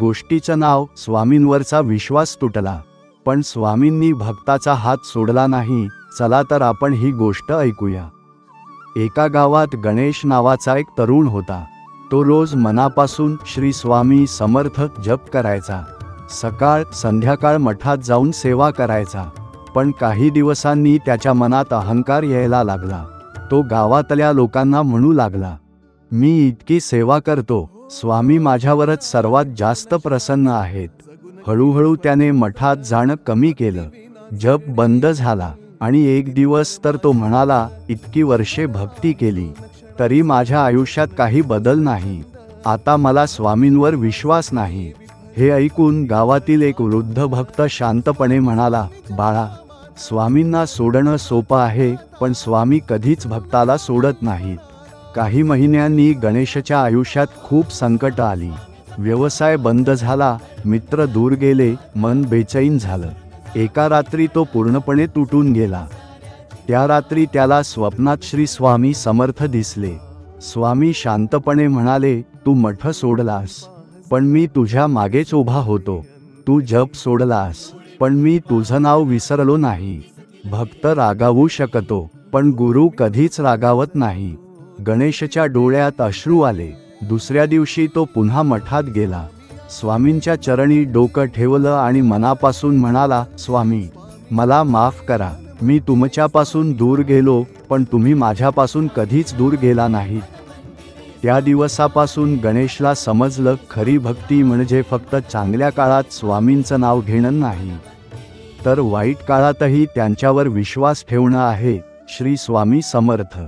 गोष्टीचं नाव स्वामींवरचा विश्वास तुटला. पण स्वामींनी भक्ताचा हात सोडला नाही. चला तर आपण ही गोष्ट ऐकूया. एका गावात गणेश नावाचा एक तरुण होता. तो रोज मनापासून श्री स्वामी समर्थ जप करायचा. सकाळ संध्याकाळ मठात जाऊन सेवा करायचा. पण काही दिवसांनी त्याच्या मनात अहंकार यायला लागला. तो गावातल्या लोकांना म्हणू लागला, मी इतकी सेवा करतो, स्वामी माझ्यावरच सर्वात जास्त प्रसन्न आहेत. हळूहळू त्याने मठात जाणं कमी केलं. जप बंद झाला आणि एक दिवस तर तो म्हणाला, इतकी वर्षे भक्ती केली तरी माझ्या आयुष्यात काही बदल नाही. आता मला स्वामींवर विश्वास नाही. हे ऐकून गावातील एक वृद्ध भक्त शांतपणे म्हणाला, बाळा, स्वामींना सोडणं सोपं आहे, पण स्वामी कधीच भक्ताला सोडत नाहीत. काही महिन्यांनी गणेशच्या आयुष्यात खूप संकट आली. व्यवसाय बंद झाला, मित्र दूर गेले, मन बेचैन झालं. एका रात्री तो पूर्णपणे तुटून गेला. त्या रात्री त्याला स्वप्नात श्री स्वामी समर्थ दिसले. स्वामी शांतपणे म्हणाले, तू मठ सोडलास, पण मी तुझ्या मागेच उभा होतो. तू जप सोडलास, पण मी तुझं नाव विसरलो नाही. भक्त रागावू शकतो, पण गुरु कधीच रागावत नाही. गणेशच्या डोळ्यात अश्रू आले. दुसऱ्या दिवशी तो पुन्हा मठात गेला. स्वामींच्या चरणी डोकं ठेवलं आणि मनापासून म्हणाला, स्वामी, मला माफ करा. मी तुमच्यापासून दूर गेलो, पण तुम्ही माझ्यापासून कधीच दूर गेला नाहीत. त्या दिवसापासून गणेशला समजलं, खरी भक्ती म्हणजे फक्त चांगल्या काळात स्वामींचं नाव घेणं नाही, तर वाईट काळातही त्यांच्यावर विश्वास ठेवणं आहे. श्री स्वामी समर्थ.